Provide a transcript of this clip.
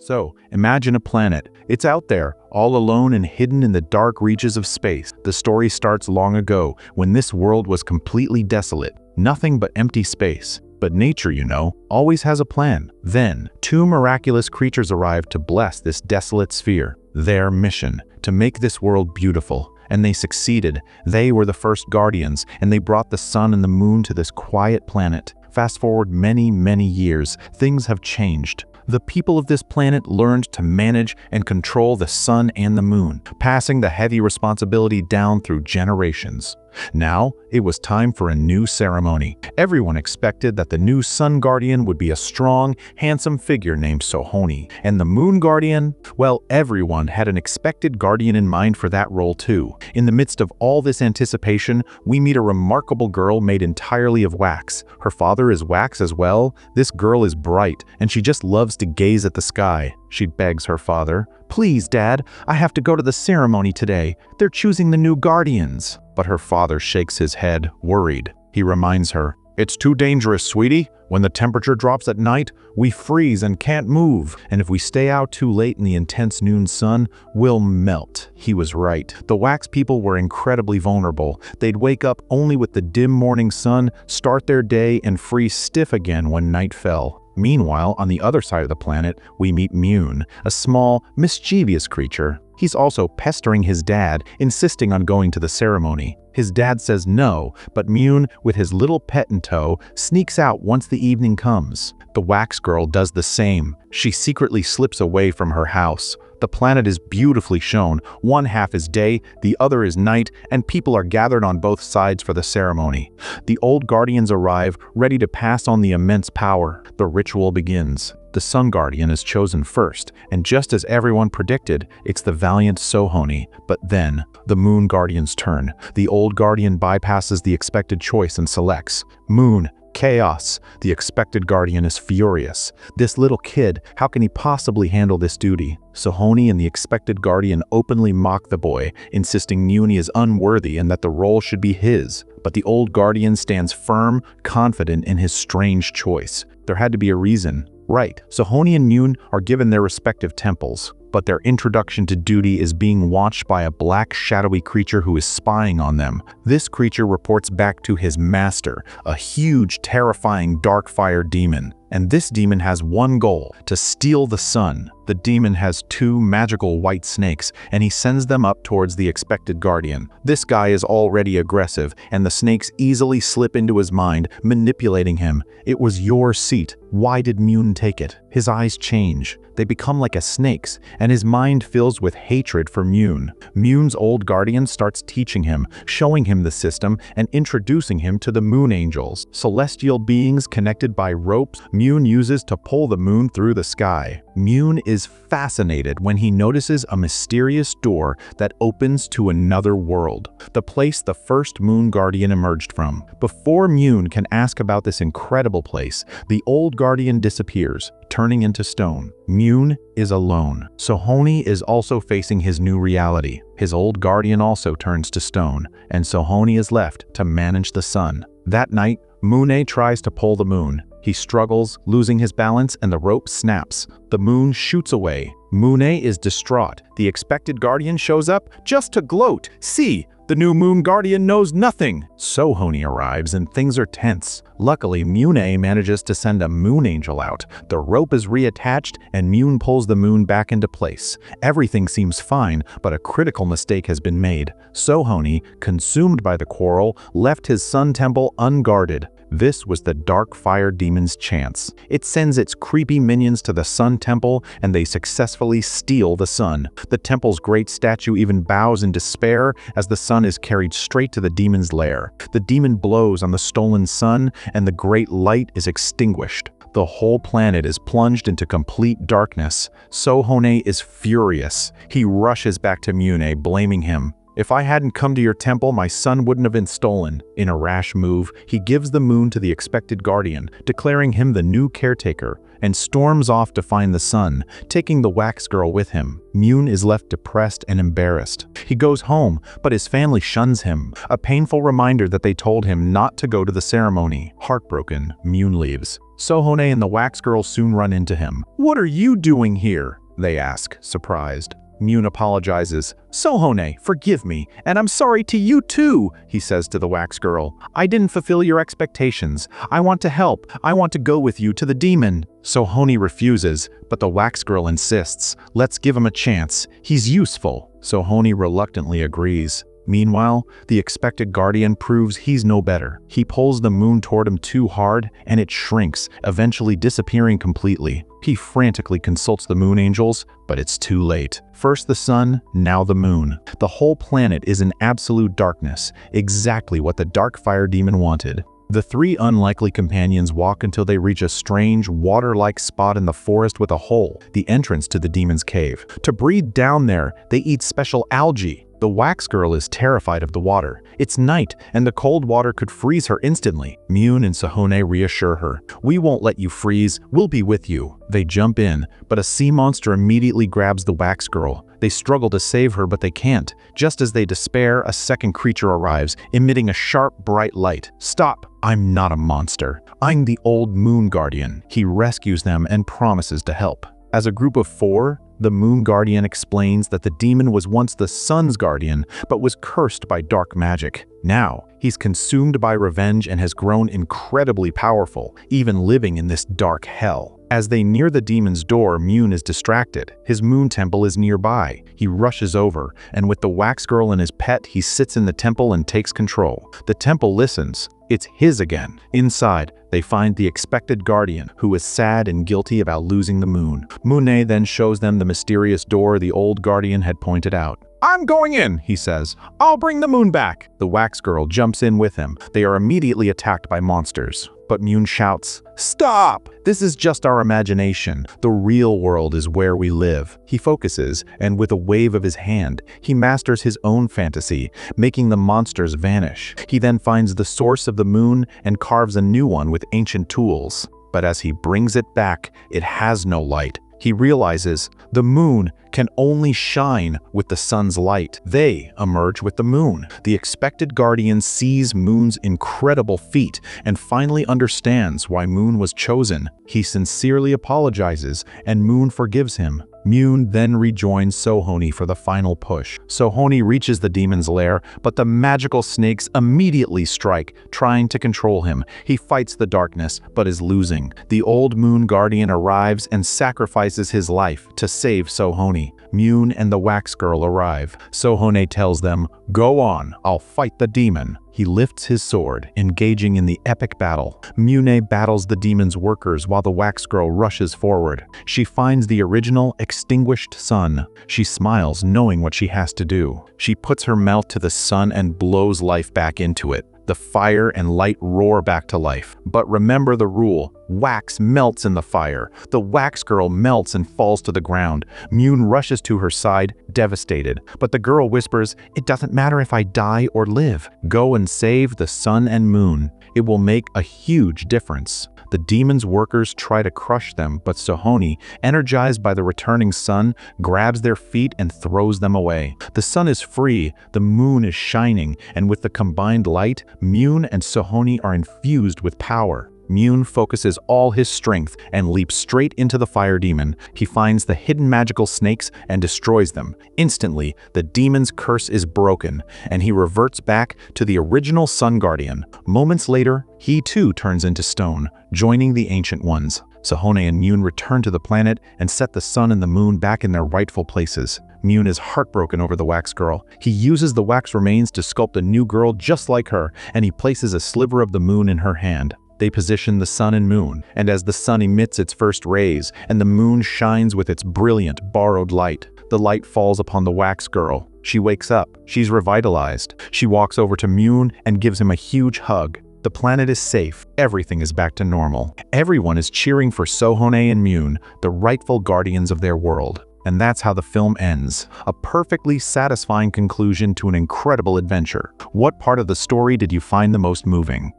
So, imagine a planet. It's out there, all alone and hidden in the dark reaches of space. The story starts long ago, when this world was completely desolate. Nothing but empty space. But nature, always has a plan. Then, two miraculous creatures arrived to bless this desolate sphere. Their mission, to make this world beautiful. And they succeeded. They were the first guardians, and they brought the sun and the moon to this quiet planet. Fast forward many, many years, things have changed. The people of this planet learned to manage and control the sun and the moon, passing the heavy responsibility down through generations. Now, it was time for a new ceremony. Everyone expected that the new Sun Guardian would be a strong, handsome figure named Sohone. And the Moon Guardian? Well, everyone had an expected guardian in mind for that role too. In the midst of all this anticipation, we meet a remarkable girl made entirely of wax. Her father is wax as well. This girl is bright, and she just loves to gaze at the sky. She begs her father, "Please, Dad, I have to go to the ceremony today. They're choosing the new guardians." But her father shakes his head, worried. He reminds her, "It's too dangerous, sweetie. When the temperature drops at night, we freeze and can't move. And if we stay out too late in the intense noon sun, we'll melt." He was right. The wax people were incredibly vulnerable. They'd wake up only with the dim morning sun, start their day, and freeze stiff again when night fell. Meanwhile, on the other side of the planet, we meet Mune, a small, mischievous creature. He's also pestering his dad, insisting on going to the ceremony. His dad says no, but Mune, with his little pet in tow, sneaks out once the evening comes. The wax girl does the same. She secretly slips away from her house. The planet is beautifully shown. One half is day, the other is night, and people are gathered on both sides for the ceremony. The old guardians arrive, ready to pass on the immense power. The ritual begins. The Sun Guardian is chosen first, and just as everyone predicted, it's the valiant Sohone. But then, the Moon Guardian's turn. The old guardian bypasses the expected choice and selects Moon. Chaos. The expected guardian is furious. This little kid, how can he possibly handle this duty? Sohone and the expected guardian openly mock the boy, insisting Mune is unworthy and that the role should be his. But the old guardian stands firm, confident in his strange choice. There had to be a reason. Right, Sohone and Mune are given their respective temples, but their introduction to duty is being watched by a black, shadowy creature who is spying on them. This creature reports back to his master, a huge, terrifying dark fire demon. And this demon has one goal, to steal the sun. The demon has two magical white snakes, and he sends them up towards the expected guardian. This guy is already aggressive, and the snakes easily slip into his mind, manipulating him. "It was your seat. Why did Mune take it?" His eyes change. They become like a snake's, and his mind fills with hatred for Mune. Mune's old guardian starts teaching him, showing him the system, and introducing him to the moon angels, celestial beings connected by ropes Mune uses to pull the moon through the sky. Mune is fascinated when he notices a mysterious door that opens to another world, the place the first Moon Guardian emerged from. Before Mune can ask about this incredible place, the old guardian disappears, turning into stone. Mune is alone. Sohone is also facing his new reality. His old guardian also turns to stone, and Sohone is left to manage the sun. That night, Mune tries to pull the moon. He struggles, losing his balance, and the rope snaps. The moon shoots away. Mune is distraught. The expected guardian shows up just to gloat. "See, the new Moon Guardian knows nothing." Sohone arrives and things are tense. Luckily, Mune manages to send a moon angel out. The rope is reattached and Mune pulls the moon back into place. Everything seems fine, but a critical mistake has been made. Sohone, consumed by the quarrel, left his sun temple unguarded. This was the dark fire demon's chance. It sends its creepy minions to the sun temple, and they successfully steal the sun. The temple's great statue even bows in despair as the sun is carried straight to the demon's lair. The demon blows on the stolen sun, and the great light is extinguished. The whole planet is plunged into complete darkness. Sohone is furious. He rushes back to Mune, blaming him. If I hadn't come to your temple, my son wouldn't have been stolen. In a rash move, he gives the moon to the expected guardian, declaring him the new caretaker, and storms off to find the sun, taking the wax girl with him. Mune is left depressed and embarrassed. He goes home, but his family shuns him, a painful reminder that they told him not to go to the ceremony. Heartbroken, Mune leaves. Sohone and the wax girl soon run into him. "What are you doing here?" they ask, surprised. Mune apologizes. "Sohone, forgive me, and I'm sorry to you too," he says to the wax girl. "I didn't fulfill your expectations. I want to help. I want to go with you to the demon." Sohone refuses, but the wax girl insists. "Let's give him a chance. He's useful." Sohone reluctantly agrees. Meanwhile, the expected guardian proves he's no better. He pulls the moon toward him too hard, and it shrinks, eventually disappearing completely. He frantically consults the moon angels, but it's too late. First the sun, now the moon. The whole planet is in absolute darkness, exactly what the dark fire demon wanted. The three unlikely companions walk until they reach a strange, water-like spot in the forest with a hole, the entrance to the demon's cave. To breathe down there, they eat special algae. The wax girl is terrified of the water. It's night, and the cold water could freeze her instantly. Mune and Sohone reassure her. "We won't let you freeze. We'll be with you." They jump in, but a sea monster immediately grabs the wax girl. They struggle to save her, but they can't. Just as they despair, a second creature arrives, emitting a sharp, bright light. "Stop! I'm not a monster. I'm the old moon guardian." He rescues them and promises to help. As a group of 4, the Moon Guardian explains that the demon was once the Sun's guardian, but was cursed by dark magic. Now, he's consumed by revenge and has grown incredibly powerful, even living in this dark hell. As they near the demon's door, Mune is distracted. His moon temple is nearby. He rushes over, and with the wax girl and his pet, he sits in the temple and takes control. The temple listens. It's his again. Inside, they find the expected guardian, who is sad and guilty about losing the moon. Mune then shows them the mysterious door the old guardian had pointed out. "I'm going in," he says. "I'll bring the moon back." The wax girl jumps in with him. They are immediately attacked by monsters. But Mune shouts, "Stop! This is just our imagination. The real world is where we live." He focuses, and with a wave of his hand, he masters his own fantasy, making the monsters vanish. He then finds the source of the moon and carves a new one with ancient tools. But as he brings it back, it has no light. He realizes the moon can only shine with the sun's light. They emerge with the moon. The expected guardian sees Moon's incredible feat and finally understands why Moon was chosen. He sincerely apologizes, and Moon forgives him. Mune then rejoins Sohone for the final push. Sohone reaches the demon's lair, but the magical snakes immediately strike, trying to control him. He fights the darkness, but is losing. The old moon guardian arrives and sacrifices his life to save Sohone. Mune and the wax girl arrive. Sohone tells them, "Go on, I'll fight the demon." He lifts his sword, engaging in the epic battle. Mune battles the demon's workers while the wax girl rushes forward. She finds the original, extinguished sun. She smiles, knowing what she has to do. She puts her mouth to the sun and blows life back into it. The fire and light roar back to life. But remember the rule: wax melts in the fire. The wax girl melts and falls to the ground. Mune rushes to her side, devastated. But the girl whispers, "It doesn't matter if I die or live. Go and save the sun and moon. It will make a huge difference." The demon's workers try to crush them, but Sohone, energized by the returning sun, grabs their feet and throws them away. The sun is free, the moon is shining, and with the combined light, Mune and Sohone are infused with power. Mune focuses all his strength and leaps straight into the fire demon. He finds the hidden magical snakes and destroys them. Instantly, the demon's curse is broken, and he reverts back to the original Sun Guardian. Moments later, he too turns into stone, joining the Ancient Ones. Sohone and Mune return to the planet and set the sun and the moon back in their rightful places. Mune is heartbroken over the wax girl. He uses the wax remains to sculpt a new girl just like her, and he places a sliver of the moon in her hand. They position the sun and moon, and as the sun emits its first rays and the moon shines with its brilliant, borrowed light, the light falls upon the wax girl. She wakes up. She's revitalized. She walks over to Mune and gives him a huge hug. The planet is safe. Everything is back to normal. Everyone is cheering for Sohone and Mune, the rightful guardians of their world. And that's how the film ends. A perfectly satisfying conclusion to an incredible adventure. What part of the story did you find the most moving?